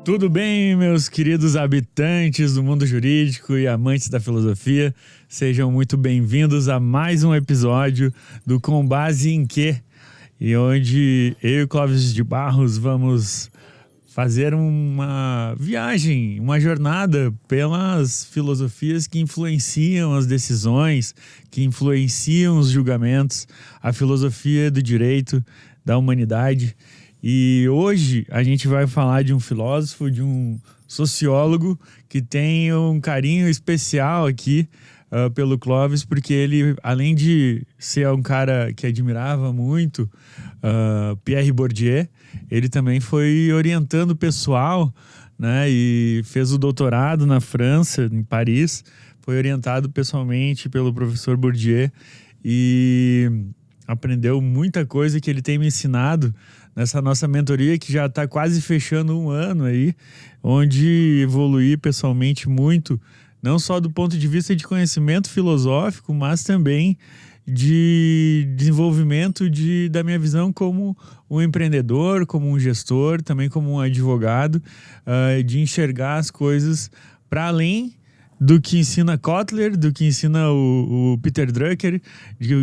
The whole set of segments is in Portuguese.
Tudo bem, meus queridos habitantes do mundo jurídico e amantes da filosofia? Sejam muito bem-vindos a mais um episódio do Com Base em Quê? E onde eu e Clóvis de Barros vamos fazer uma viagem, uma jornada pelas filosofias que influenciam as decisões, que influenciam os julgamentos, a filosofia do direito, da humanidade. E hoje a gente vai falar de um filósofo, de um sociólogo que tem um carinho especial aqui pelo Clóvis, porque ele, além de ser um cara que admirava muito Pierre Bourdieu, ele também foi orientando o pessoal, né, e fez o doutorado na França, em Paris, foi orientado pessoalmente pelo professor Bourdieu e aprendeu muita coisa que ele tem me ensinado nessa nossa mentoria que já está quase fechando um ano aí, onde evoluí pessoalmente muito, não só do ponto de vista de conhecimento filosófico, mas também de desenvolvimento da minha visão como um empreendedor, como um gestor, também como um advogado, de enxergar as coisas para além do que ensina Kotler, do que ensina o Peter Drucker,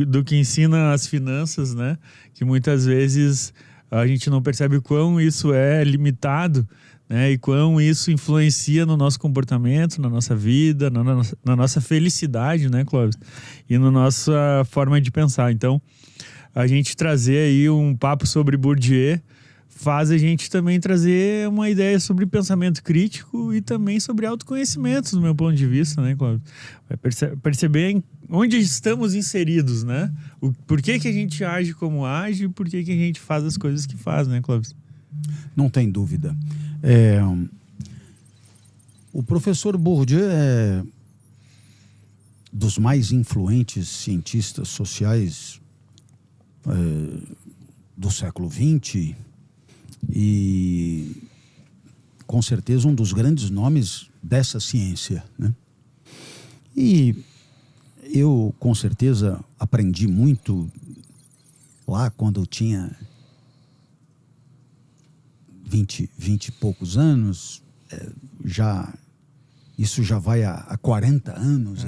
do que ensina as finanças, né? Que muitas vezes a gente não percebe o quão isso é limitado, né? E quão isso influencia no nosso comportamento, na nossa vida, na nossa felicidade, né, Clóvis? E na nossa forma de pensar. Então, a gente trazer aí um papo sobre Bourdieu faz a gente também trazer uma ideia sobre pensamento crítico e também sobre autoconhecimento, do meu ponto de vista, né, Clóvis? Vai perceber onde estamos inseridos, né? Por que que a gente age como age e por que que a gente faz as coisas que faz, né, Clóvis? Não tem dúvida. O professor Bourdieu é dos mais influentes cientistas sociais do século XX e, com certeza, um dos grandes nomes dessa ciência, né? E eu, com certeza, aprendi muito lá quando eu tinha 20 e poucos anos. Isso já vai há 40 anos,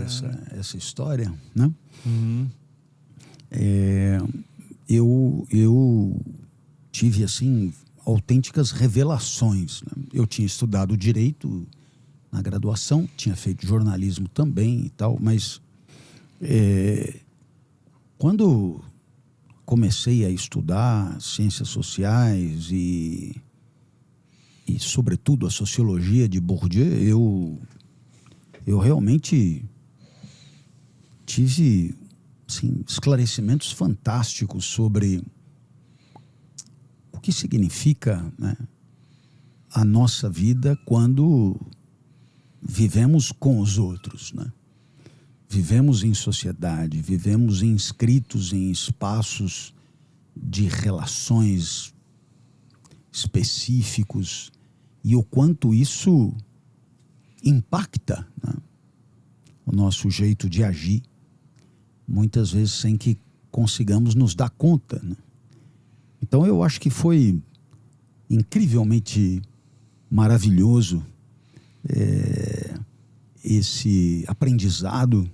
essa história, né? Uhum. Eu tive, assim, autênticas revelações, né? Eu tinha estudado direito na graduação, tinha feito jornalismo também e tal, mas quando comecei a estudar ciências sociais e sobretudo a sociologia de Bourdieu, eu realmente tive, assim, esclarecimentos fantásticos sobre o que significa, né, a nossa vida quando vivemos com os outros, né? Vivemos em sociedade, vivemos inscritos em espaços de relações específicos e o quanto isso impacta, né, o nosso jeito de agir, muitas vezes sem que consigamos nos dar conta, né? Então eu acho que foi incrivelmente maravilhoso esse aprendizado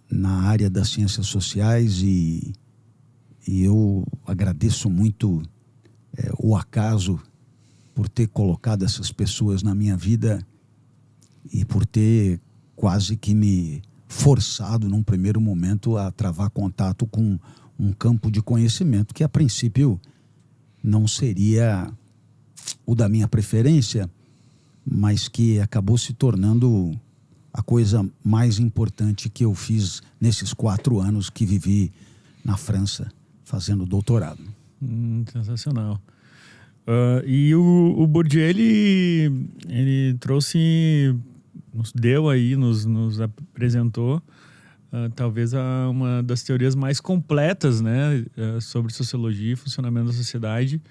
na área das ciências sociais e eu agradeço muito o acaso por ter colocado essas pessoas na minha vida e por ter quase que me forçado num primeiro momento a travar contato com um campo de conhecimento que a princípio não seria o da minha preferência, mas que acabou se tornando a coisa mais importante que eu fiz nesses 4 anos que vivi na França fazendo doutorado. Sensacional. E o Bourdieu, ele trouxe, nos deu aí, nos apresentou talvez uma das teorias mais completas, né, sobre sociologia e funcionamento da sociedade.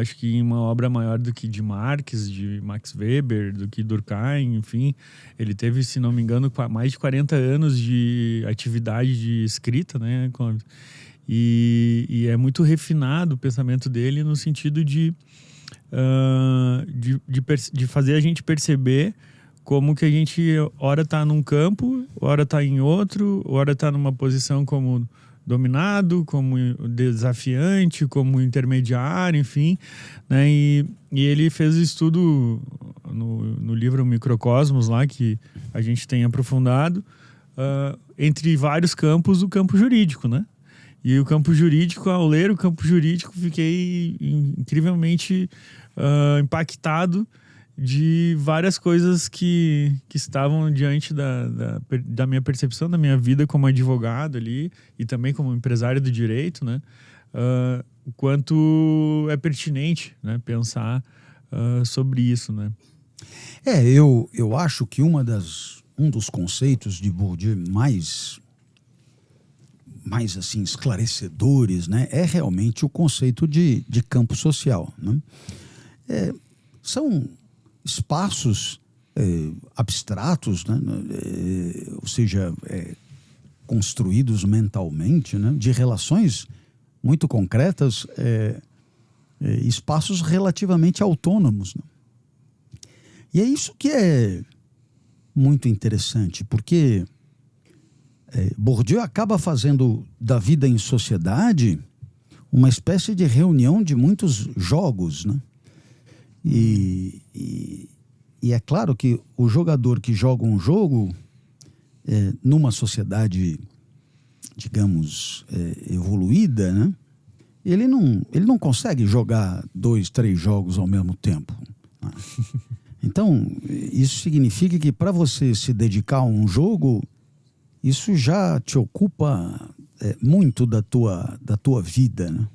Acho que em uma obra maior do que de Marx, de Max Weber, do que Durkheim, enfim. Ele teve, se não me engano, mais de 40 anos de atividade de escrita, né? E é muito refinado o pensamento dele no sentido de de fazer a gente perceber como que a gente ora está num campo, ora está em outro, ora está numa posição como dominado, como desafiante, como intermediário, enfim, né? E ele fez o estudo no livro Microcosmos lá, que a gente tem aprofundado, entre vários campos, o campo jurídico, né? E o campo jurídico, ao ler o campo jurídico, fiquei incrivelmente impactado de várias coisas que estavam diante da minha percepção, da minha vida como advogado ali e também como empresário do direito, né? O quanto é pertinente, né, pensar sobre isso, né? Eu acho que um dos conceitos de Bourdieu mais assim, esclarecedores, né, é realmente o conceito de campo social, né? São espaços abstratos, né, ou seja, construídos mentalmente, né, de relações muito concretas, espaços relativamente autônomos, né? E é isso que é muito interessante, porque Bourdieu acaba fazendo da vida em sociedade uma espécie de reunião de muitos jogos, né? E é claro que o jogador que joga um jogo numa sociedade, digamos, evoluída, né? Ele não consegue jogar 2, 3 jogos ao mesmo tempo, né? Então, isso significa que para você se dedicar a um jogo, isso já te ocupa muito da tua vida, né?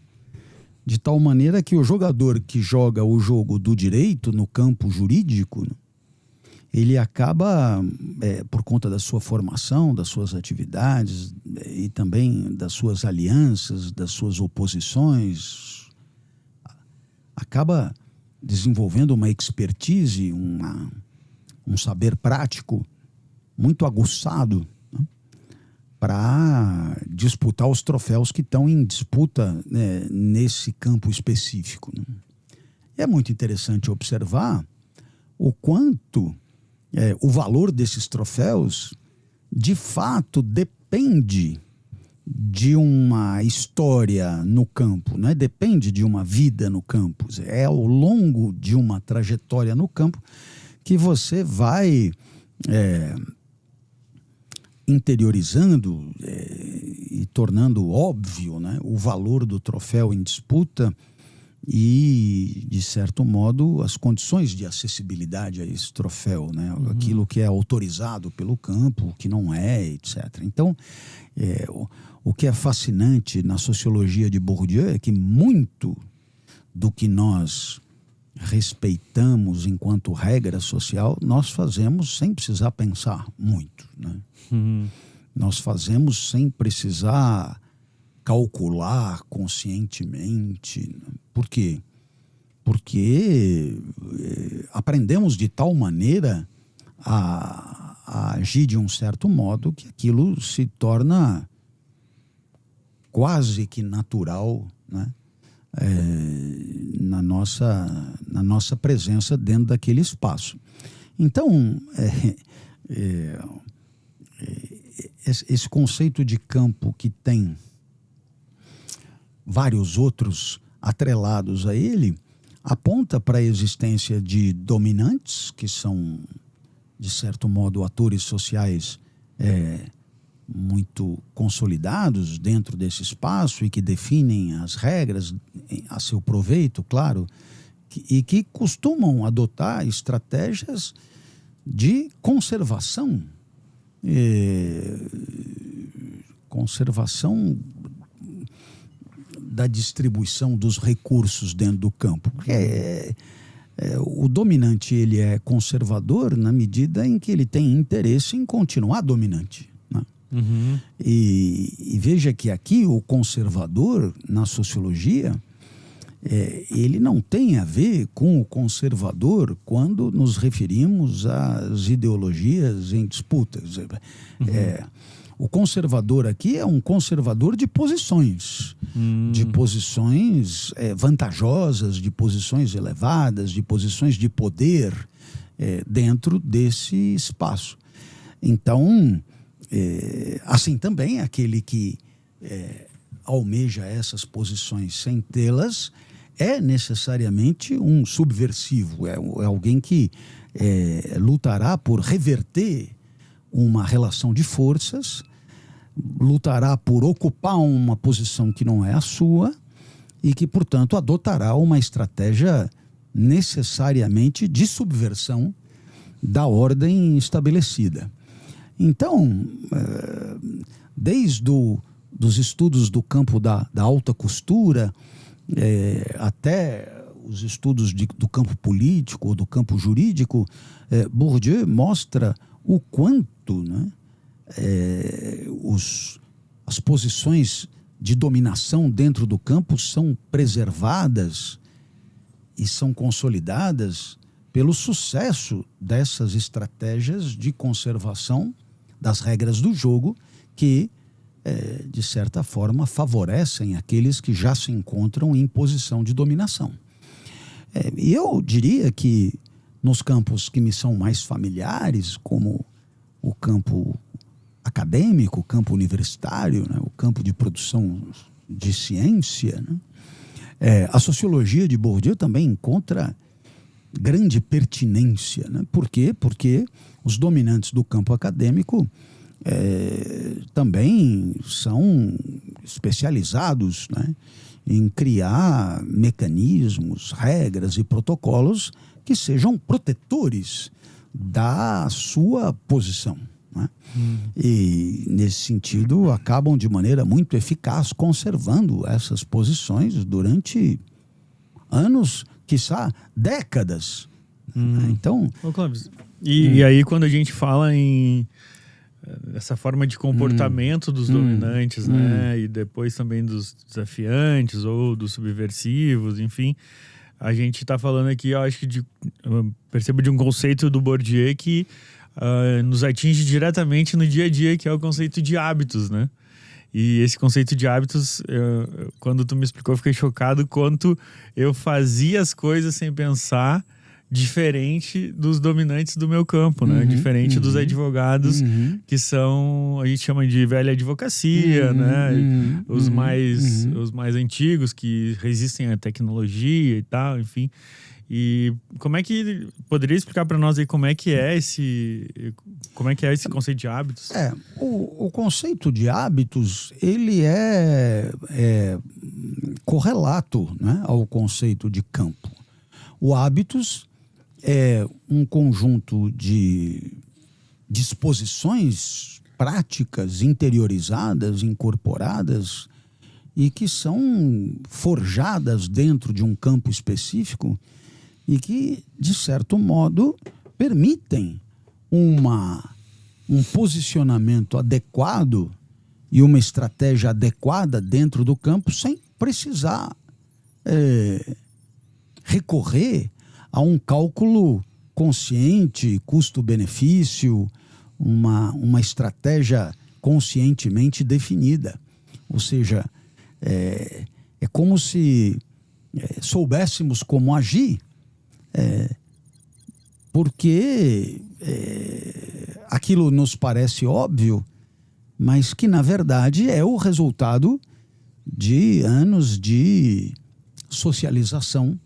De tal maneira que o jogador que joga o jogo do direito no campo jurídico, né, ele acaba, por conta da sua formação, das suas atividades e também das suas alianças, das suas oposições, acaba desenvolvendo uma expertise, um saber prático muito aguçado, né, para disputar os troféus que estão em disputa, né, nesse campo específico, né? É muito interessante observar o quanto o valor desses troféus de fato depende de uma história no campo, né? Depende de uma vida no campo. É ao longo de uma trajetória no campo que você vai interiorizando e tornando óbvio, né, o valor do troféu em disputa e, de certo modo, as condições de acessibilidade a esse troféu, né? Aquilo que é autorizado pelo campo, o que não é, etc. Então, o que é fascinante na sociologia de Bourdieu é que muito do que nós respeitamos enquanto regra social, nós fazemos sem precisar pensar muito, né? Nós fazemos sem precisar calcular conscientemente. Por quê? Porque aprendemos de tal maneira a agir de um certo modo que aquilo se torna quase que natural, né? Na nossa presença dentro daquele espaço. Então, esse conceito de campo que tem vários outros atrelados a ele, aponta para a existência de dominantes, que são, de certo modo, atores sociais muito consolidados dentro desse espaço e que definem as regras a seu proveito, claro, e que costumam adotar estratégias de conservação da distribuição dos recursos dentro do campo. Porque o dominante ele é conservador na medida em que ele tem interesse em continuar dominante, né? E veja que aqui o conservador, na sociologia, ele não tem a ver com o conservador quando nos referimos às ideologias em disputas. O conservador aqui é um conservador de posições, de posições vantajosas, de posições elevadas, de posições de poder dentro desse espaço. Então, assim também aquele que almeja essas posições sem tê-las é necessariamente um subversivo, é alguém que lutará por reverter uma relação de forças, lutará por ocupar uma posição que não é a sua e que, portanto, adotará uma estratégia necessariamente de subversão da ordem estabelecida. Então, desde dos estudos do campo da alta costura até os estudos do campo político ou do campo jurídico, Bourdieu mostra o quanto, né, as posições de dominação dentro do campo são preservadas e são consolidadas pelo sucesso dessas estratégias de conservação das regras do jogo que, de certa forma, favorecem aqueles que já se encontram em posição de dominação. E eu diria que nos campos que me são mais familiares, como o campo acadêmico, o campo universitário, né, o campo de produção de ciência, né, a sociologia de Bourdieu também encontra grande pertinência, né? Por quê? Porque os dominantes do campo acadêmico também são especializados, né, em criar mecanismos, regras e protocolos que sejam protetores da sua posição, né? E, nesse sentido, acabam de maneira muito eficaz conservando essas posições durante anos, quiçá décadas. Então, e aí quando a gente fala em essa forma de comportamento dos dominantes, né, e depois também dos desafiantes ou dos subversivos, enfim, a gente está falando aqui, eu acho que eu percebo de um conceito do Bourdieu que nos atinge diretamente no dia a dia, que é o conceito de hábitos, né? E esse conceito de hábitos, quando tu me explicou, eu fiquei chocado quanto eu fazia as coisas sem pensar, diferente dos dominantes do meu campo, né? Diferente dos advogados que são, a gente chama de velha advocacia, né? Os mais antigos que resistem à tecnologia e tal, enfim. E como é que poderia explicar para nós aí como é que é esse conceito de hábitos? O conceito de hábitos, ele é correlato, né, ao conceito de campo. O hábitos é um conjunto de disposições práticas interiorizadas, incorporadas e que são forjadas dentro de um campo específico e que, de certo modo, permitem um posicionamento adequado e uma estratégia adequada dentro do campo sem precisar recorrer a um cálculo consciente, custo-benefício, uma estratégia conscientemente definida. Ou seja, é como se soubéssemos como agir, porque aquilo nos parece óbvio, mas que, na verdade, é o resultado de anos de socialização,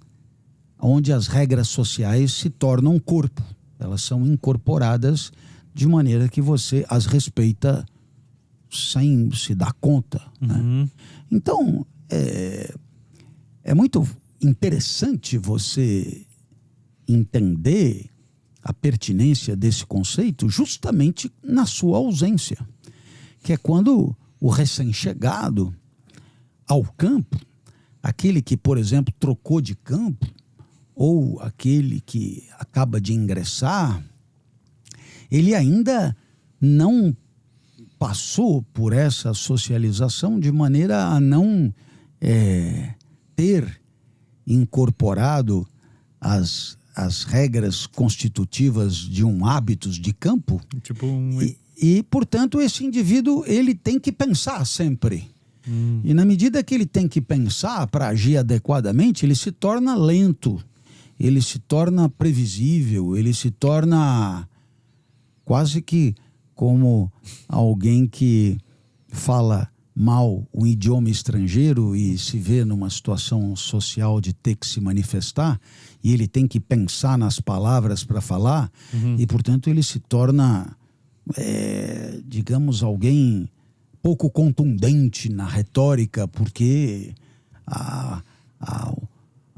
onde as regras sociais se tornam corpo. Elas são incorporadas de maneira que você as respeita sem se dar conta, né? Então, é muito interessante você entender a pertinência desse conceito justamente na sua ausência, que é quando o recém-chegado ao campo, aquele que, por exemplo, trocou de campo, ou aquele que acaba de ingressar, ele ainda não passou por essa socialização de maneira a não ter incorporado as regras constitutivas de um hábitos de campo. Tipo E, portanto, esse indivíduo ele tem que pensar sempre. E na medida que ele tem que pensar para agir adequadamente, ele se torna lento, ele se torna previsível, ele se torna quase que como alguém que fala mal um idioma estrangeiro e se vê numa situação social de ter que se manifestar, e ele tem que pensar nas palavras para falar, e, portanto, ele se torna, digamos, alguém pouco contundente na retórica, porque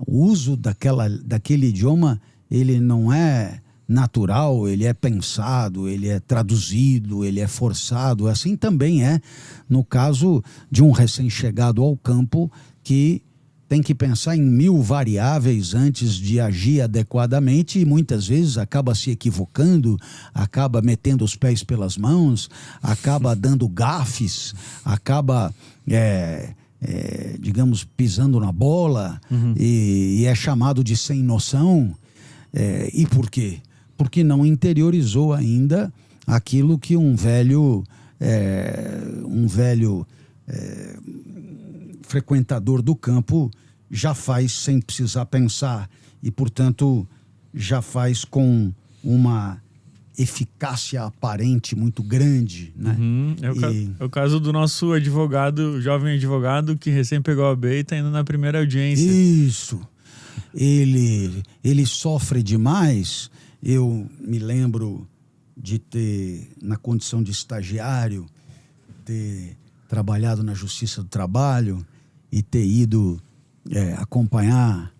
o uso daquele idioma, ele não é natural, ele é pensado, ele é traduzido, ele é forçado. Assim também é no caso de um recém-chegado ao campo que tem que pensar em 1000 variáveis antes de agir adequadamente e muitas vezes acaba se equivocando, acaba metendo os pés pelas mãos, acaba dando gafes, acaba, digamos, pisando na bola e é chamado de sem noção. E por quê? Porque não interiorizou ainda aquilo que um velho frequentador do campo já faz sem precisar pensar e, portanto, já faz com uma eficácia aparente muito grande, né? É o caso do nosso advogado, jovem advogado que recém pegou a B e está indo na primeira audiência. Isso. Ele sofre demais. Eu me lembro de ter, na condição de estagiário, ter trabalhado na Justiça do Trabalho e ter ido acompanhar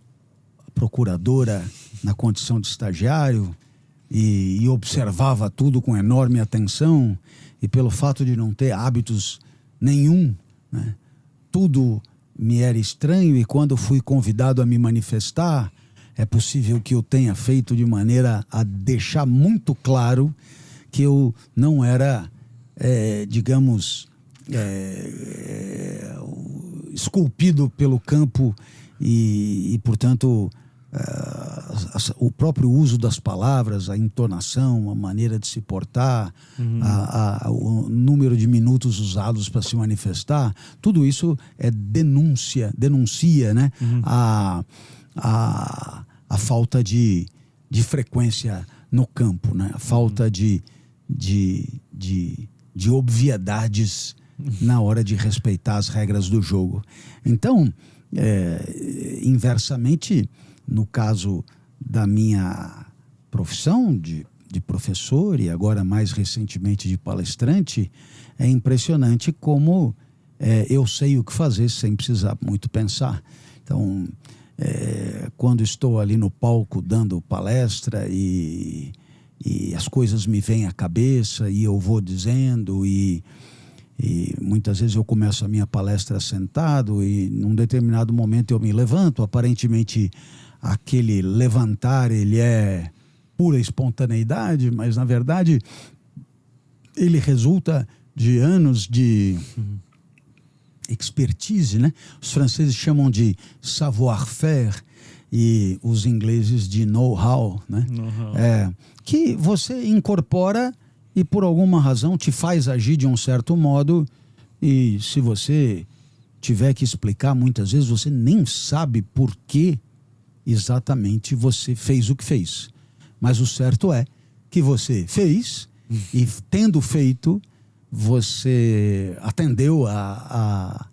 a procuradora na condição de estagiário e observava tudo com enorme atenção, e pelo fato de não ter hábitos nenhum, né, tudo me era estranho, e quando fui convidado a me manifestar, é possível que eu tenha feito de maneira a deixar muito claro que eu não era, digamos, esculpido pelo campo e portanto, o próprio uso das palavras, a entonação, a maneira de se portar, o número de minutos usados para se manifestar, tudo isso denuncia, né, a falta de frequência no campo, né, a falta de obviedades na hora de respeitar as regras do jogo. Então, inversamente, no caso da minha profissão de professor e agora mais recentemente de palestrante, é impressionante como eu sei o que fazer sem precisar muito pensar. Então, quando estou ali no palco dando palestra e as coisas me vêm à cabeça e eu vou dizendo e muitas vezes eu começo a minha palestra sentado e num determinado momento eu me levanto, aparentemente aquele levantar ele é pura espontaneidade, mas na verdade ele resulta de anos de expertise, né? Os franceses chamam de savoir-faire e os ingleses de know-how, né? Que você incorpora e por alguma razão te faz agir de um certo modo, e se você tiver que explicar, muitas vezes você nem sabe por que exatamente você fez o que fez. Mas o certo é que você fez e, tendo feito, você atendeu a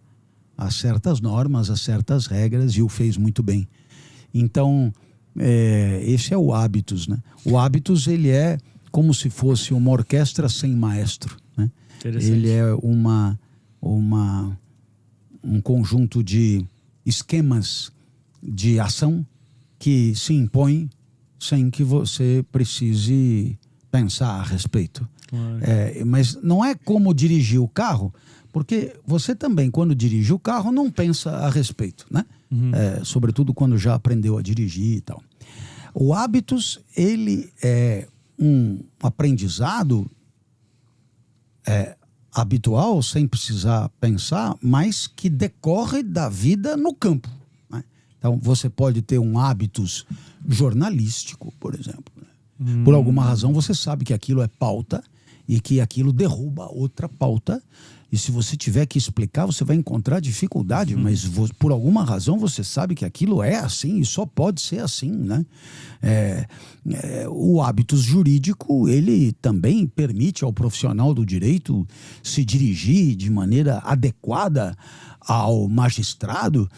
certas normas, a certas regras e o fez muito bem. Então, esse é o hábitos, né? O hábitos, ele é como se fosse uma orquestra sem maestro, né? Ele é um conjunto de esquemas de ação que se impõem sem que você precise pensar a respeito. Claro. Mas não é como dirigir o carro, porque você também, quando dirige o carro, não pensa a respeito, né? Sobretudo quando já aprendeu a dirigir e tal. O hábitos, ele é um aprendizado habitual, sem precisar pensar, mas que decorre da vida no campo, né? Então, você pode ter um hábitos jornalístico, por exemplo, né? Por alguma razão, você sabe que aquilo é pauta e que aquilo derruba outra pauta. E se você tiver que explicar, você vai encontrar dificuldade, mas por alguma razão você sabe que aquilo é assim e só pode ser assim, né? O hábitos jurídico, ele também permite ao profissional do direito se dirigir de maneira adequada ao magistrado,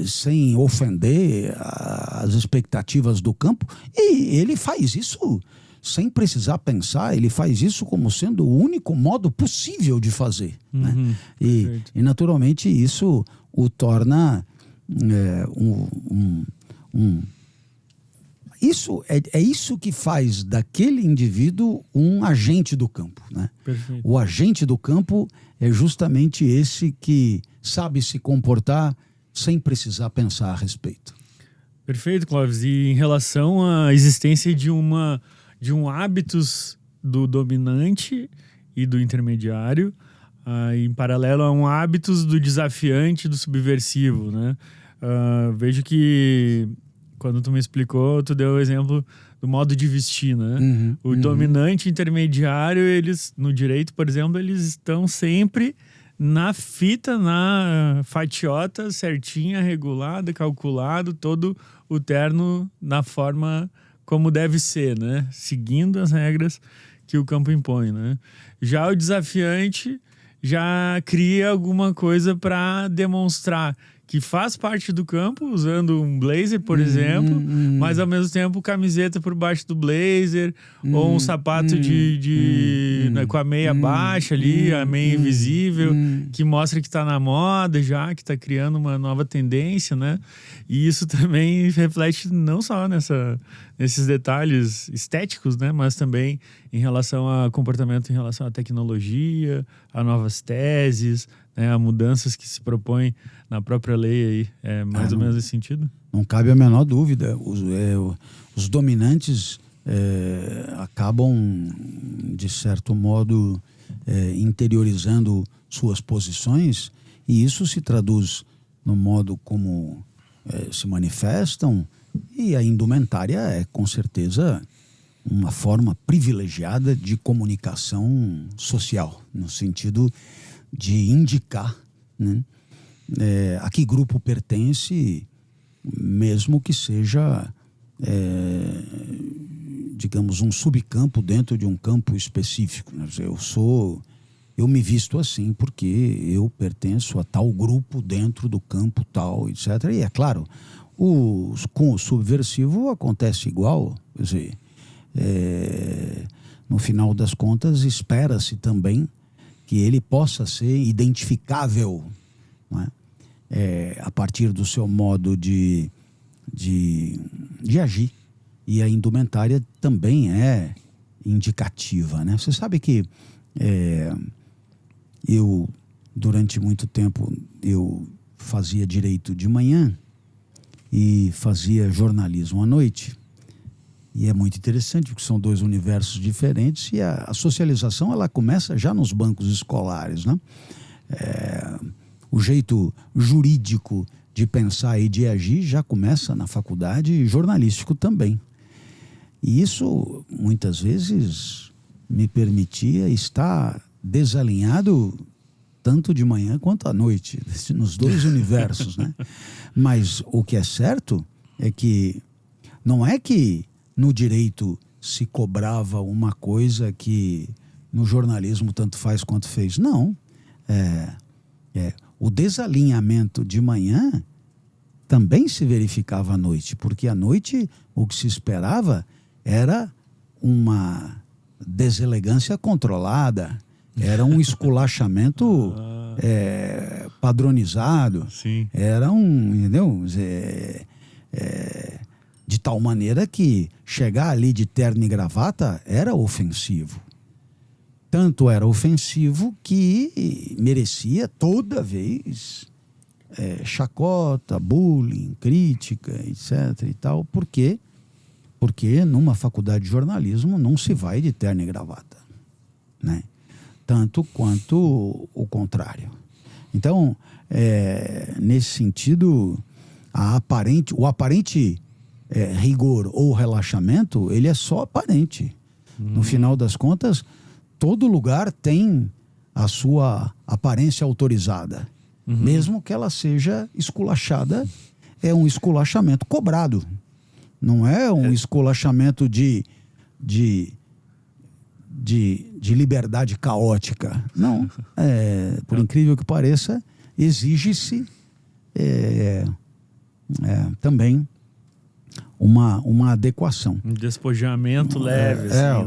sem ofender as expectativas do campo, e ele faz isso sem precisar pensar, ele faz isso como sendo o único modo possível de fazer. Né? E naturalmente isso o torna isso é isso que faz daquele indivíduo um agente do campo. Né? O agente do campo é justamente esse que sabe se comportar sem precisar pensar a respeito. Perfeito, Clóvis. E em relação à existência de um hábitos do dominante e do intermediário, em paralelo a um hábitos do desafiante e do subversivo, né? Vejo que quando tu me explicou, tu deu o exemplo do modo de vestir, né? O dominante e intermediário, eles, no direito, por exemplo, eles estão sempre na fita, na fatiota certinha, regulada, calculado, todo o terno na forma como deve ser, né? Seguindo as regras que o campo impõe, né? Já o desafiante já cria alguma coisa para demonstrar que faz parte do campo, usando um blazer, por exemplo, mas ao mesmo tempo camiseta por baixo do blazer, ou um sapato com a meia baixa ali, a meia invisível, que mostra que está na moda já, que está criando uma nova tendência, né? E isso também reflete não só nesses detalhes estéticos, né? Mas também em relação a comportamento, em relação à tecnologia, a novas teses, né? A mudanças que se propõem na própria lei aí, mais ou menos nesse sentido? Não cabe a menor dúvida. Os dominantes acabam, de certo modo, interiorizando suas posições, e isso se traduz no modo como se manifestam, e a indumentária é, com certeza, uma forma privilegiada de comunicação social, no sentido de indicar, né, a que grupo pertence, mesmo que seja, digamos, um subcampo dentro de um campo específico. Eu me visto assim porque eu pertenço a tal grupo dentro do campo tal, etc. E é claro, com o subversivo acontece igual. Quer dizer, no final das contas, espera-se também que ele possa ser identificável, não é? A partir do seu modo de agir. E a indumentária também é indicativa, né? Você sabe que eu, durante muito tempo, eu fazia direito de manhã e fazia jornalismo à noite. E é muito interessante, porque são dois universos diferentes, e a socialização ela começa já nos bancos escolares, né? O jeito jurídico de pensar e de agir já começa na faculdade, e jornalístico também. E isso, muitas vezes, me permitia estar desalinhado tanto de manhã quanto à noite, nos dois universos, né? Mas o que é certo é que não é que no direito se cobrava uma coisa que no jornalismo tanto faz quanto fez. Não. O desalinhamento de manhã também se verificava à noite, porque à noite o que se esperava era uma deselegância controlada, era um esculachamento padronizado. Sim. Era entendeu? De tal maneira que chegar ali de terno e gravata era ofensivo. Tanto era ofensivo que merecia toda vez chacota, bullying, crítica, etc. e tal. Por quê? Porque numa faculdade de jornalismo não se vai de terno e gravata, né? Tanto quanto o contrário. Então, nesse sentido, o aparente rigor ou relaxamento, ele é só aparente. No final das contas, todo lugar tem a sua aparência autorizada. Mesmo que ela seja esculachada, é um esculachamento cobrado. Não é um esculachamento de liberdade caótica. Não. Por incrível que pareça, exige-se também uma adequação. Um despojamento leve, assim,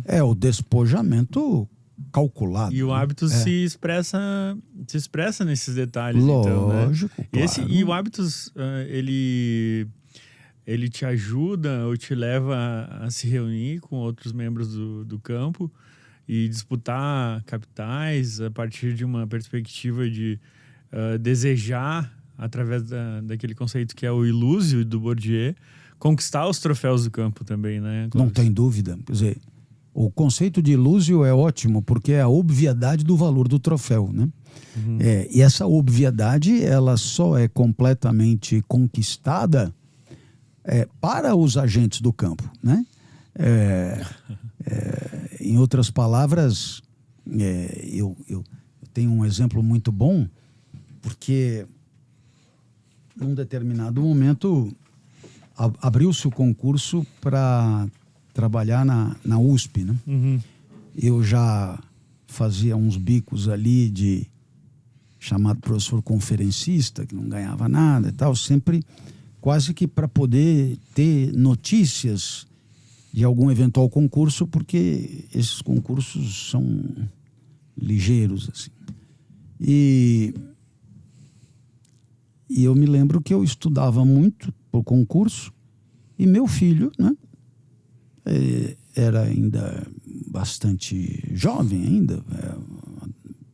né? O despojamento calculado. E o hábito se expressa nesses detalhes. Lógico, então, né? claro. E o hábitos, ele te ajuda ou te leva a se reunir com outros membros do campo e disputar capitais a partir de uma perspectiva de desejar, através daquele conceito que é o ilúsio do Bourdieu, conquistar os troféus do campo também, né? Não tem dúvida. Quer dizer, o conceito de ilúsio é ótimo porque é a obviedade do valor do troféu, né? E essa obviedade, ela só é completamente conquistada para os agentes do campo, né? Em outras palavras, eu tenho um exemplo muito bom, porque num determinado momento abriu-se o concurso para trabalhar na USP, né? Eu já fazia uns bicos ali de chamado professor conferencista, que não ganhava nada e tal, sempre quase que para poder ter notícias de algum eventual concurso, porque esses concursos são ligeiros, assim. E eu me lembro que eu estudava muito por concurso, e meu filho, né, era ainda bastante jovem ainda,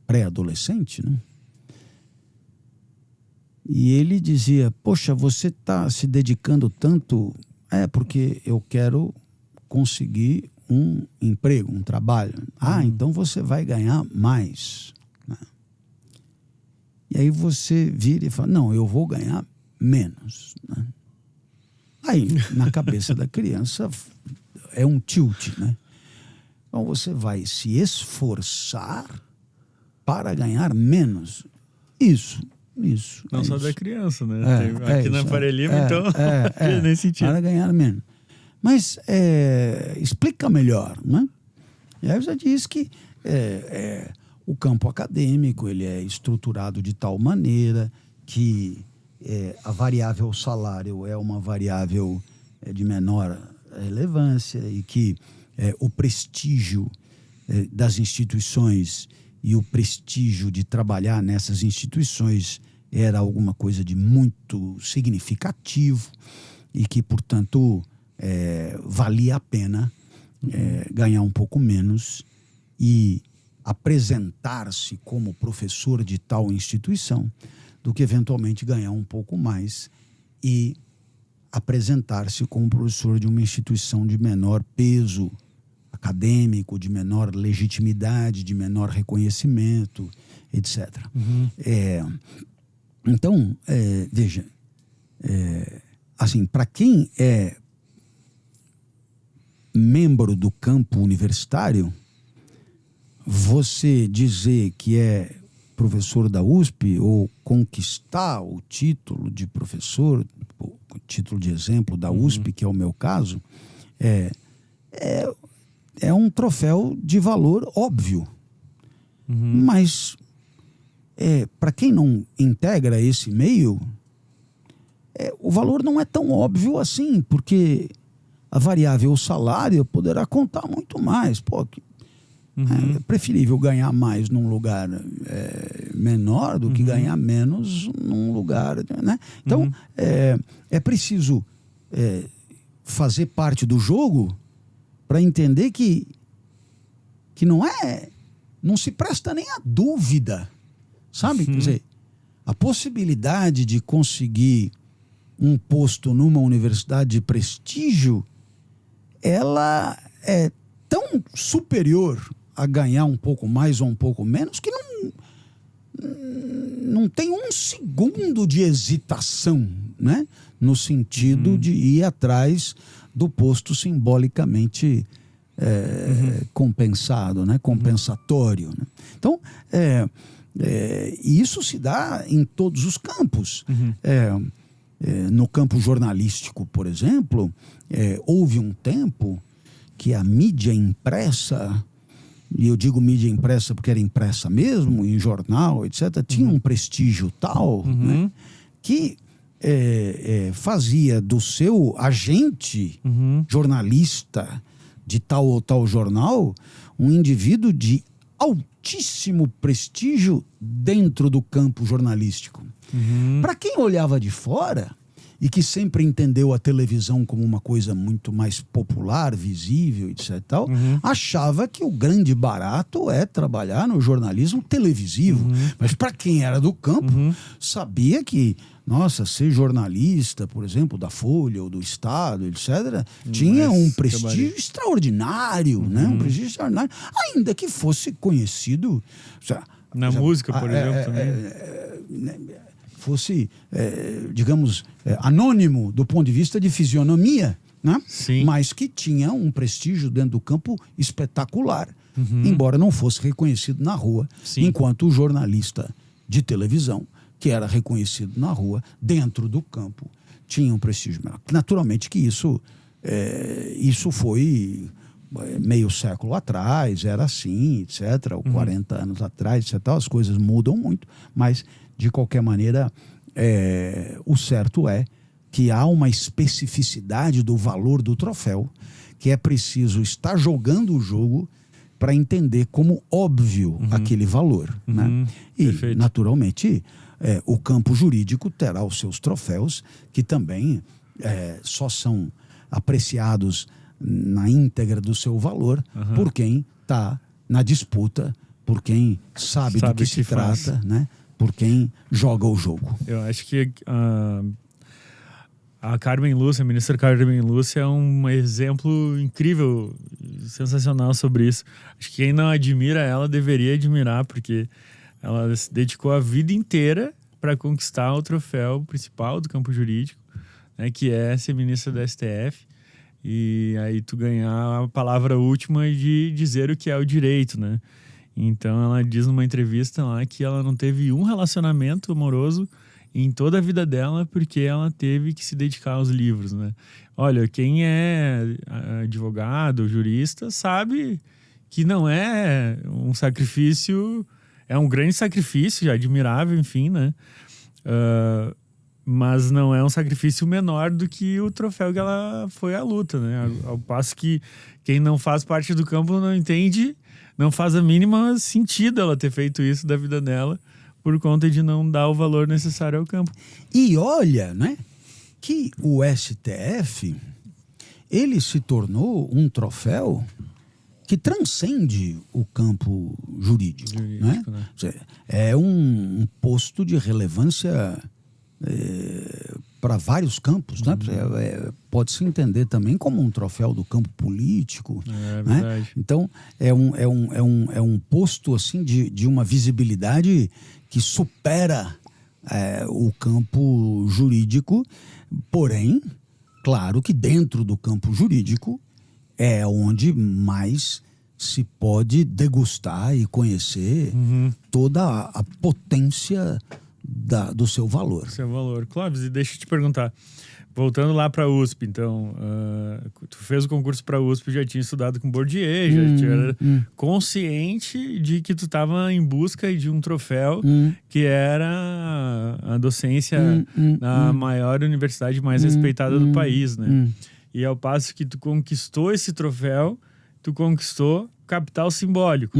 pré-adolescente, né? E ele dizia: poxa, você está se dedicando tanto? Porque eu quero conseguir um emprego, um trabalho. Então você vai ganhar mais, né? E aí você vira e fala: não, eu vou ganhar menos, né? Aí, na cabeça da criança, é um tilt, né? Então você vai se esforçar para ganhar menos. Isso. Não só da criança, né? Aqui na Faria então, nesse sentido. Para ganhar menos. Mas explica melhor, né? E aí já diz que o campo acadêmico ele é estruturado de tal maneira que a variável salário é uma variável de menor relevância e que o prestígio das instituições e o prestígio de trabalhar nessas instituições era alguma coisa de muito significativo e que, portanto, valia a pena ganhar um pouco menos e apresentar-se como professor de tal instituição do que eventualmente ganhar um pouco mais e apresentar-se como professor de uma instituição de menor peso acadêmico, de menor legitimidade, de menor reconhecimento, etc. Então, veja, assim, para quem é membro do campo universitário, você dizer que é professor da USP ou conquistar o título de professor, o título de exemplo da USP, que é o meu caso, é um troféu de valor óbvio. Mas para quem não integra esse meio, o valor não é tão óbvio assim, porque a variável salário poderá contar muito mais. É preferível ganhar mais num lugar menor do que ganhar menos num lugar, né? Então, é preciso fazer parte do jogo para entender que não se presta nem a dúvida, sabe? Quer dizer, a possibilidade de conseguir um posto numa universidade de prestígio, ela é tão superior a ganhar um pouco mais ou um pouco menos que não tem um segundo de hesitação, né? No sentido de ir atrás do posto simbolicamente compensado, né? Compensatório. Né? Então, isso se dá em todos os campos. No campo jornalístico, por exemplo, houve um tempo que a mídia impressa, e eu digo mídia impressa porque era impressa mesmo, em jornal, etc., tinha um prestígio tal, né, que fazia do seu agente jornalista de tal ou tal jornal um indivíduo de altíssimo prestígio dentro do campo jornalístico. Para quem olhava de fora e que sempre entendeu a televisão como uma coisa muito mais popular, visível, etc. Tal, achava que o grande barato é trabalhar no jornalismo televisivo. Mas para quem era do campo, sabia que, nossa, ser jornalista, por exemplo, da Folha ou do Estado, etc., tinha um prestígio extraordinário, né? Um prestígio extraordinário, ainda que fosse conhecido... Na música, por exemplo, também. Fosse, digamos, anônimo do ponto de vista de fisionomia, né? Sim. Mas que tinha um prestígio dentro do campo espetacular, embora não fosse reconhecido na rua, enquanto o jornalista de televisão, que era reconhecido na rua, dentro do campo, tinha um prestígio menor. Naturalmente que isso foi meio século atrás, era assim, etc., ou 40 anos atrás, etc., as coisas mudam muito, mas... De qualquer maneira, o certo é que há uma especificidade do valor do troféu, que é preciso estar jogando o jogo para entender como óbvio aquele valor. Né? E, Perfeito. Naturalmente, o campo jurídico terá os seus troféus, que também só são apreciados na íntegra do seu valor por quem está na disputa, por quem sabe do que se trata, né? Por quem joga o jogo. Eu acho que a Carmen Lúcia, a ministra Carmen Lúcia, é um exemplo incrível, sensacional sobre isso. Acho que quem não admira ela deveria admirar, porque ela se dedicou a vida inteira para conquistar o troféu principal do campo jurídico, né, que é ser ministra da STF. E aí tu ganhar a palavra última de dizer o que é o direito, né? Então ela diz numa entrevista lá que ela não teve um relacionamento amoroso em toda a vida dela porque ela teve que se dedicar aos livros, né? Olha, quem é advogado, jurista, sabe que não é um sacrifício, é um grande sacrifício, admirável, enfim, né? Mas não é um sacrifício menor do que o troféu que ela foi à luta, né? Ao passo que quem não faz parte do campo não entende... Não faz a mínima sentido ela ter feito isso da vida dela por conta de não dar o valor necessário ao campo. E olha, né, que o STF, ele se tornou um troféu que transcende o campo jurídico, né? É um posto de relevância para vários campos, né? Pode-se entender também como um troféu do campo político, né? Então é um posto assim de uma visibilidade que supera o campo jurídico, porém, claro que dentro do campo jurídico é onde mais se pode degustar e conhecer toda a potência do seu valor. Seu valor. Clóvis, e deixa eu te perguntar, voltando lá para a USP, então, tu fez o concurso para a USP, já tinha estudado com Bourdieu, já era consciente de que tu estava em busca de um troféu que era a docência na maior universidade mais respeitada do país, né? E ao passo que tu conquistou esse troféu, tu conquistou capital simbólico,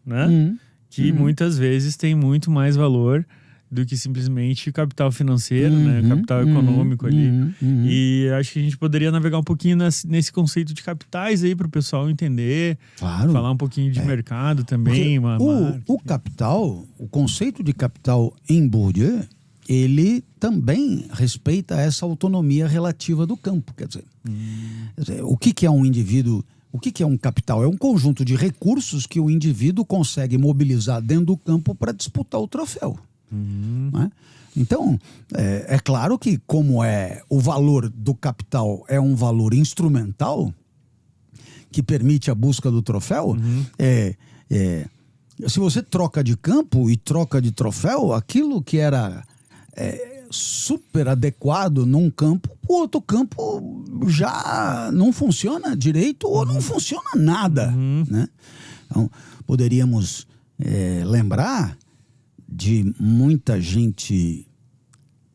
né? Que muitas vezes tem muito mais valor do que simplesmente capital financeiro, né? Capital econômico ali. E acho que a gente poderia navegar um pouquinho nesse conceito de capitais aí para o pessoal entender. Claro. Falar um pouquinho de mercado também. O capital, o conceito de capital em Bourdieu, ele também respeita essa autonomia relativa do campo. Quer dizer, o que é um indivíduo? O que é um capital? É um conjunto de recursos que o indivíduo consegue mobilizar dentro do campo para disputar o troféu. Né? Então, é claro que como o valor do capital é um valor instrumental que permite a busca do troféu, se você troca de campo e troca de troféu, aquilo que era super adequado num campo, o outro campo já não funciona direito ou não funciona nada, né? Então, poderíamos lembrar de muita gente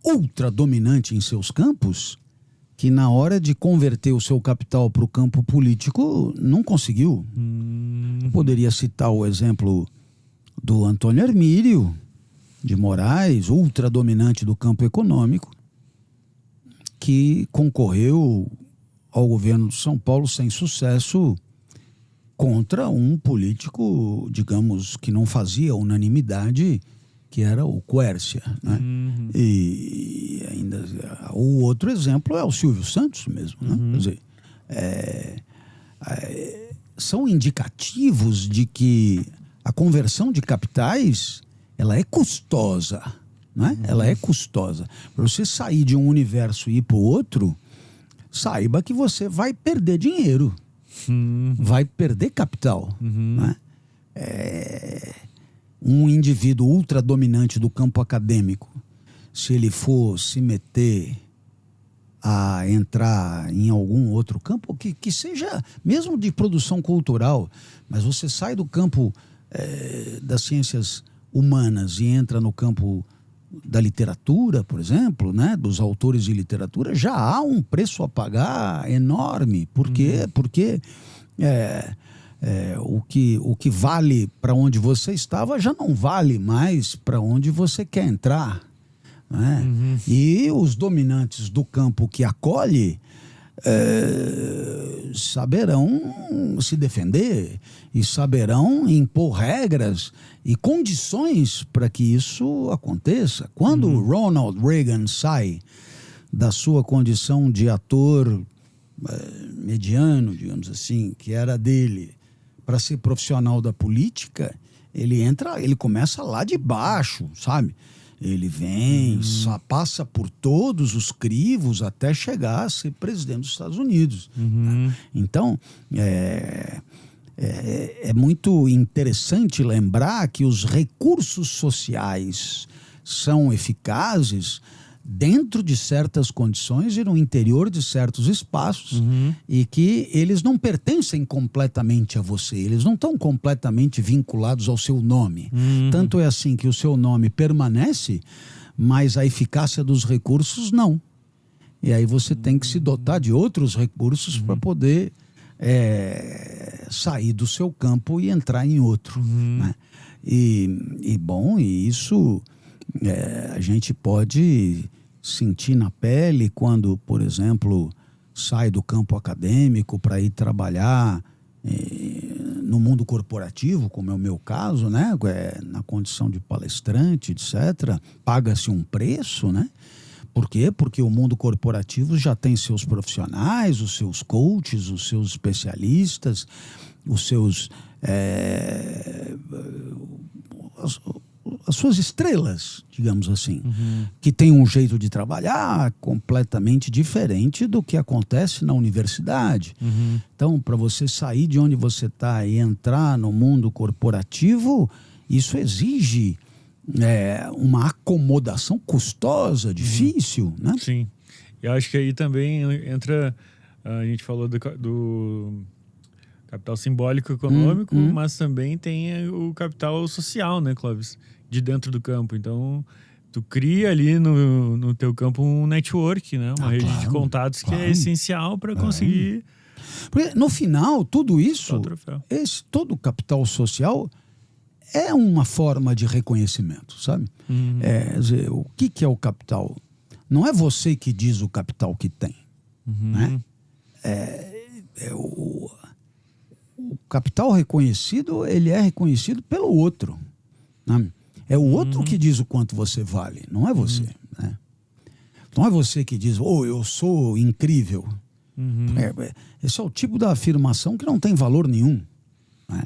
ultra dominante em seus campos que na hora de converter o seu capital para o campo político não conseguiu. Poderia citar o exemplo do Antônio Hermílio de Moraes, ultra dominante do campo econômico, que concorreu ao governo de São Paulo sem sucesso contra um político, digamos, que não fazia unanimidade, que era o Quércia, né? E ainda o outro exemplo é o Silvio Santos mesmo, né? Quer dizer, são indicativos de que a conversão de capitais ela é custosa, né? Ela é custosa. Para você sair de um universo e ir para o outro, saiba que você vai perder dinheiro, vai perder capital, né? Um indivíduo ultra dominante do campo acadêmico, se ele for se meter a entrar em algum outro campo, que seja mesmo de produção cultural, mas você sai do campo das ciências humanas e entra no campo da literatura, por exemplo, né, dos autores de literatura, já há um preço a pagar enorme. Por quê? Porque o que vale para onde você estava já não vale mais para onde você quer entrar, né? E os dominantes do campo que acolhe saberão se defender e saberão impor regras e condições para que isso aconteça. Quando o Ronald Reagan sai da sua condição de ator mediano, digamos assim, que era dele, para ser profissional da política, ele começa lá de baixo, sabe? Ele vem, passa por todos os crivos até chegar a ser presidente dos Estados Unidos. Então, é muito interessante lembrar que os recursos sociais são eficazes dentro de certas condições e no interior de certos espaços, e que eles não pertencem completamente a você, eles não estão completamente vinculados ao seu nome. Tanto é assim que o seu nome permanece, mas a eficácia dos recursos não. E aí você tem que se dotar de outros recursos para poder sair do seu campo e entrar em outro, né? E isso a gente pode sentir na pele quando, por exemplo, sai do campo acadêmico para ir trabalhar no mundo corporativo, como é o meu caso, né? Na condição de palestrante, etc. Paga-se um preço, né? Por quê? Porque o mundo corporativo já tem seus profissionais, os seus coaches, os seus especialistas, os seus as suas estrelas, digamos assim, que tem um jeito de trabalhar completamente diferente do que acontece na universidade. Então, para você sair de onde você está e entrar no mundo corporativo, isso exige uma acomodação custosa, difícil, né? Sim. Eu acho que aí também entra, a gente falou do capital simbólico econômico, mas também tem o capital social, né, Clóvis? De dentro do campo. Então, tu cria ali no teu campo um network, né? Uma rede de contatos que é essencial para conseguir... Porque, no final, tudo isso, todo o capital social é uma forma de reconhecimento, sabe? Quer dizer, o que é o capital? Não é você que diz o capital que tem, né? O capital reconhecido, ele é reconhecido pelo outro, né? É o outro que diz o quanto você vale, não é você, né? Não é você que diz, eu sou incrível. Esse é o tipo da afirmação que não tem valor nenhum, né?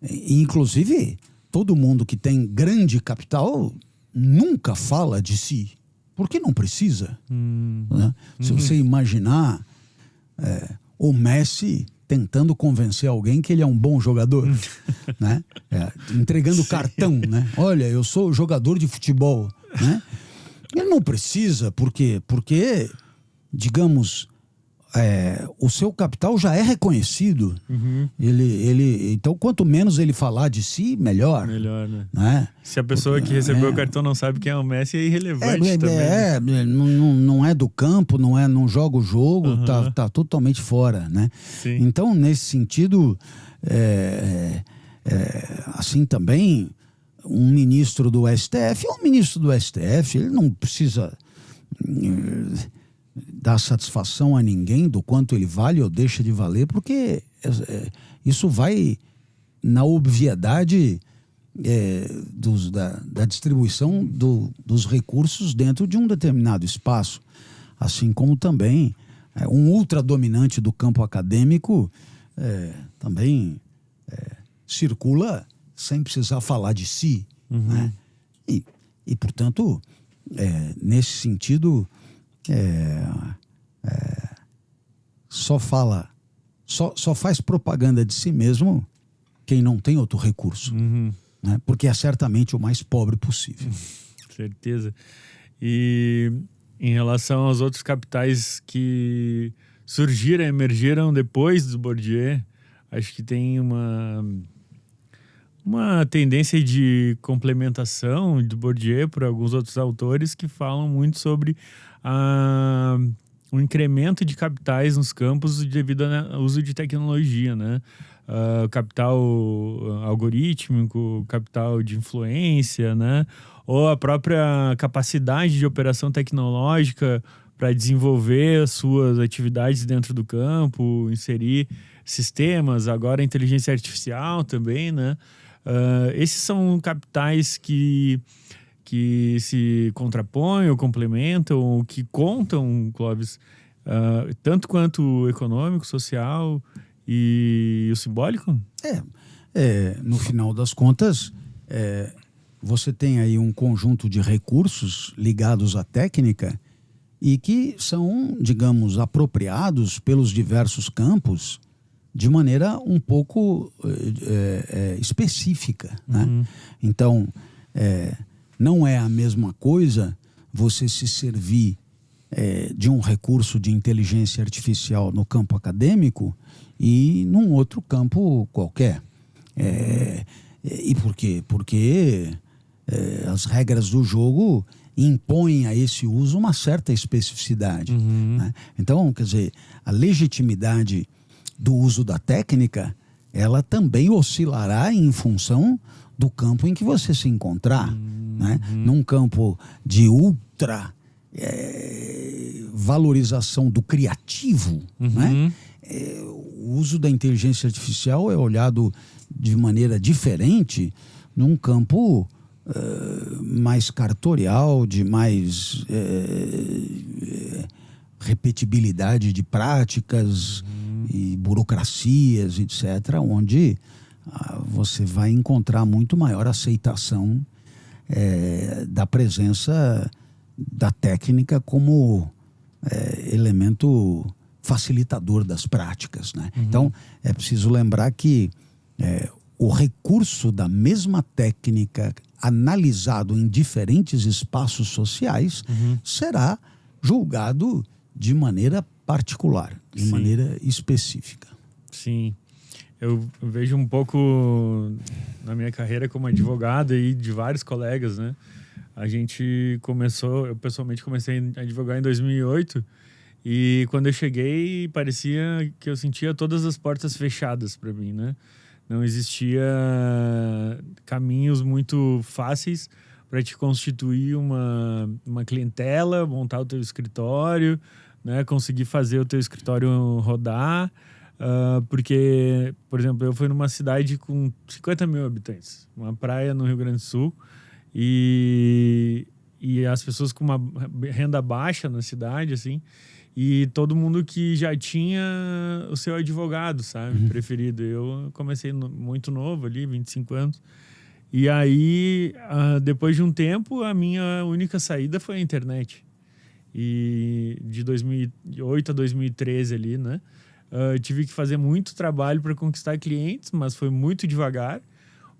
Inclusive, todo mundo que tem grande capital nunca fala de si, porque não precisa. Né? Se você imaginar o Messi tentando convencer alguém que ele é um bom jogador, né? Entregando cartão, né? Olha, eu sou jogador de futebol, né? Ele não precisa, porque digamos, o seu capital já é reconhecido. Então, quanto menos ele falar de si, melhor. Melhor, né? Né? Se a pessoa que recebeu o cartão não sabe quem é o Messi, é irrelevante também. Né? Não é do campo, não joga o jogo, tá totalmente fora, né? Sim. Então, nesse sentido, assim também, um ministro do STF, ele não precisa dar satisfação a ninguém do quanto ele vale ou deixa de valer, porque isso vai na obviedade da distribuição dos recursos dentro de um determinado espaço. Assim como também um ultradominante do campo acadêmico também circula sem precisar falar de si. Né? E, portanto, nesse sentido, só faz propaganda de si mesmo quem não tem outro recurso. Né? Porque é certamente o mais pobre possível. Certeza. E em relação aos outros capitais que emergiram depois do Bourdieu, acho que tem uma tendência de complementação do Bourdieu por alguns outros autores que falam muito sobre o incremento de capitais nos campos devido ao uso de tecnologia, né? Capital algorítmico, capital de influência, né? Ou a própria capacidade de operação tecnológica para desenvolver as suas atividades dentro do campo, inserir sistemas, agora a inteligência artificial também, né? Esses são capitais que se contrapõem ou complementam, ou que contam, Clóvis, tanto quanto o econômico, social e o simbólico? No final das contas, você tem aí um conjunto de recursos ligados à técnica e que são, digamos, apropriados pelos diversos campos de maneira um pouco específica. Né? Então, não é a mesma coisa você se servir de um recurso de inteligência artificial no campo acadêmico e num outro campo qualquer. E por quê? Porque as regras do jogo impõem a esse uso uma certa especificidade. Né? Então, quer dizer, a legitimidade do uso da técnica, ela também oscilará em função do campo em que você se encontrar. Né? Num campo de ultra valorização do criativo, né? O uso da inteligência artificial é olhado de maneira diferente num campo mais cartorial, de mais repetibilidade de práticas e burocracias, etc., onde você vai encontrar muito maior aceitação da presença da técnica como elemento facilitador das práticas. Né? Então, é preciso lembrar que o recurso da mesma técnica analisado em diferentes espaços sociais será julgado de maneira particular, de maneira específica. Sim. Eu vejo um pouco na minha carreira como advogado e de vários colegas, né? Eu pessoalmente comecei a advogar em 2008 e quando eu cheguei parecia que eu sentia todas as portas fechadas para mim, né? Não existia caminhos muito fáceis para te constituir uma clientela, montar o teu escritório, né? Conseguir fazer o teu escritório rodar. Porque, por exemplo, eu fui numa cidade com 50 mil habitantes, uma praia no Rio Grande do Sul, e as pessoas com uma renda baixa na cidade, assim, e todo mundo que já tinha o seu advogado, sabe, preferido. Eu comecei muito novo ali, 25 anos, E aí, depois de um tempo, a minha única saída foi a internet. E de 2008 a 2013 ali, né? Tive que fazer muito trabalho para conquistar clientes, mas foi muito devagar.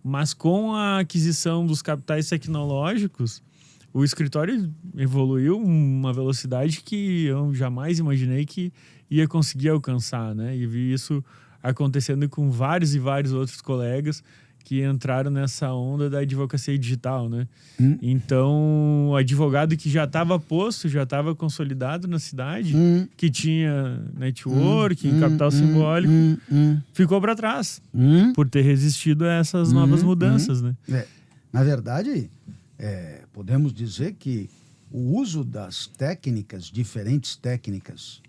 Mas com a aquisição dos capitais tecnológicos, o escritório evoluiu uma velocidade que eu jamais imaginei que ia conseguir alcançar, né? E vi isso acontecendo com vários e vários outros colegas que entraram nessa onda da advocacia digital, né? Então, o advogado que já estava posto, já estava consolidado na cidade, que tinha networking, capital simbólico, ficou para trás por ter resistido a essas novas mudanças, né? Na verdade, podemos dizer que o uso das técnicas, diferentes técnicas,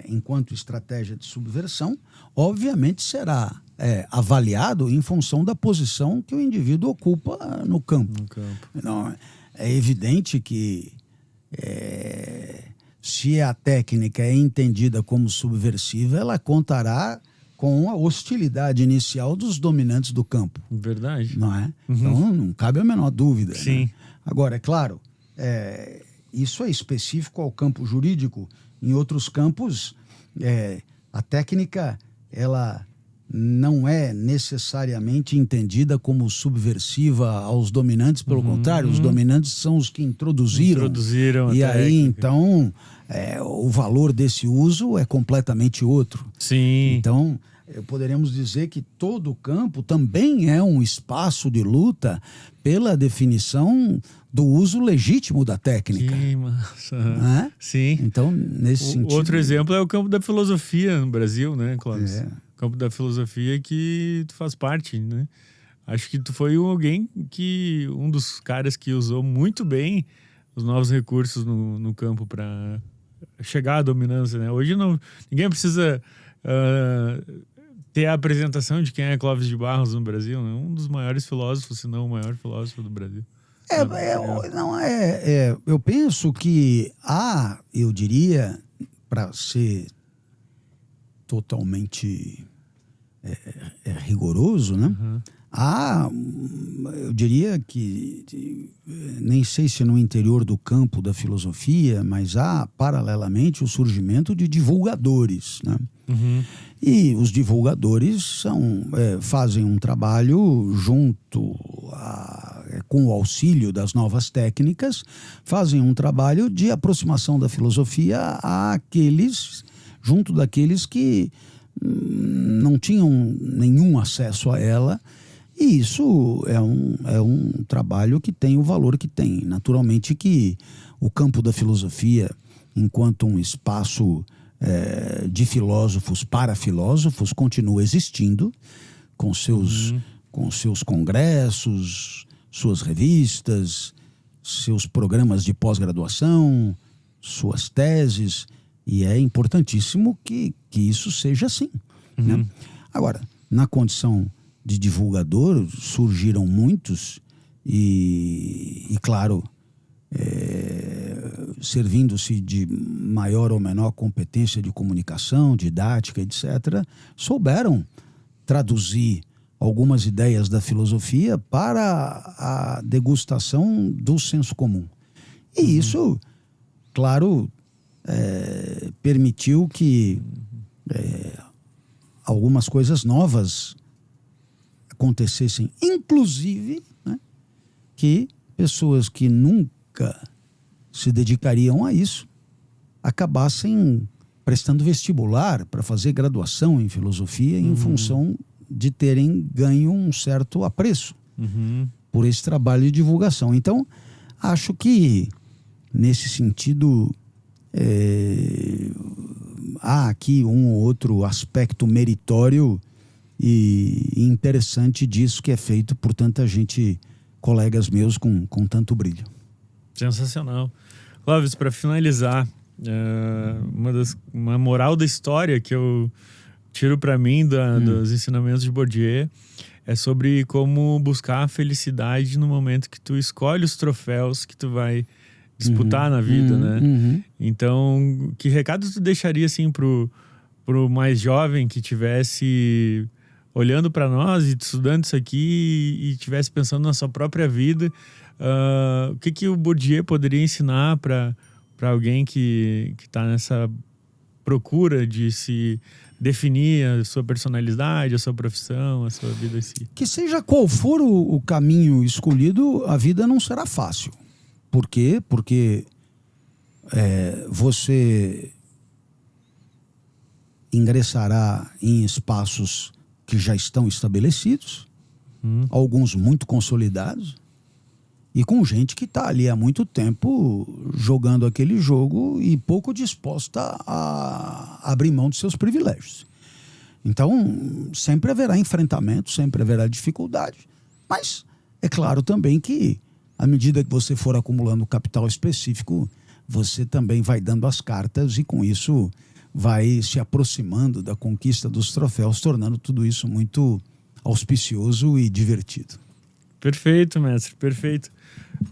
enquanto estratégia de subversão, obviamente será avaliado em função da posição que o indivíduo ocupa no campo. Não, é evidente que se a técnica é entendida como subversiva, ela contará com a hostilidade inicial dos dominantes do campo. Verdade. Não é? Então, não cabe a menor dúvida. Sim. Né? Agora, é claro, isso é específico ao campo jurídico. Em outros campos, a técnica ela não é necessariamente entendida como subversiva aos dominantes, pelo contrário, os dominantes são os que introduziram e aí, técnica. Então, o valor desse uso é completamente outro. Sim. Então, poderíamos dizer que todo o campo também é um espaço de luta pela definição do uso legítimo da técnica. Que massa. Sim. Então, nesse sentido... Outro exemplo é o campo da filosofia no Brasil, né, Clóvis? O campo da filosofia que tu faz parte, né? Acho que tu foi um dos caras que usou muito bem os novos recursos no campo para chegar à dominância, né? Hoje ninguém precisa ter a apresentação de quem é Clóvis de Barros no Brasil, né? Um dos maiores filósofos, se não o maior filósofo do Brasil. Eu penso que eu diria, para ser totalmente rigoroso, né? Eu diria que, nem sei se no interior do campo da filosofia, mas há, paralelamente, o surgimento de divulgadores, né? E os divulgadores fazem um trabalho junto com o auxílio das novas técnicas, fazem um trabalho de aproximação da filosofia junto daqueles que não tinham nenhum acesso a ela. E isso é um trabalho que tem o valor que tem. Naturalmente que o campo da filosofia, enquanto um espaço de filósofos para filósofos, continua existindo com seus congressos, suas revistas, seus programas de pós-graduação, suas teses, e é importantíssimo que isso seja assim. Né? Agora, na condição de divulgador, surgiram muitos e claro, servindo-se de maior ou menor competência de comunicação, didática, etc., souberam traduzir algumas ideias da filosofia para a degustação do senso comum. E isso, claro, permitiu que algumas coisas novas acontecessem, inclusive, né, que pessoas que nunca se dedicariam a isso acabassem prestando vestibular para fazer graduação em filosofia em função de terem ganho um certo apreço por esse trabalho de divulgação. Então, acho que, nesse sentido, há aqui um ou outro aspecto meritório e interessante disso que é feito por tanta gente, colegas meus com tanto brilho. Sensacional. Clóvis, para finalizar, uma moral da história que eu tiro para mim dos ensinamentos de Bourdieu é sobre como buscar a felicidade no momento que tu escolhe os troféus que tu vai disputar na vida, né? Então, que recado tu deixaria assim pro mais jovem que tivesse olhando para nós e estudando isso aqui e estivesse pensando na sua própria vida, o que o Bourdieu poderia ensinar para alguém que está nessa procura de se definir a sua personalidade, a sua profissão, a sua vida em si? Que seja qual for o caminho escolhido, a vida não será fácil. Por quê? Porque você ingressará em espaços que já estão estabelecidos, alguns muito consolidados, e com gente que está ali há muito tempo jogando aquele jogo e pouco disposta a abrir mão dos seus privilégios. Então, sempre haverá enfrentamento, sempre haverá dificuldade, mas é claro também que, à medida que você for acumulando capital específico, você também vai dando as cartas e, com isso, vai se aproximando da conquista dos troféus, tornando tudo isso muito auspicioso e divertido. Perfeito, mestre, perfeito.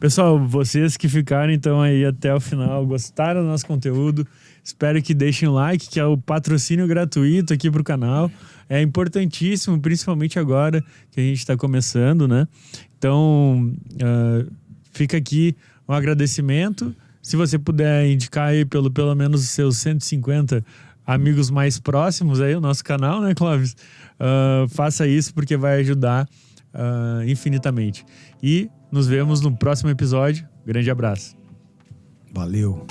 Pessoal, vocês que ficaram então aí até o final, gostaram do nosso conteúdo, espero que deixem o like, que é o patrocínio gratuito aqui para o canal. É importantíssimo, principalmente agora que a gente está começando, né? Então, fica aqui um agradecimento. Se você puder indicar aí pelo menos os seus 150 amigos mais próximos aí, o nosso canal, né, Clóvis? Faça isso porque vai ajudar infinitamente. E nos vemos no próximo episódio. Grande abraço. Valeu.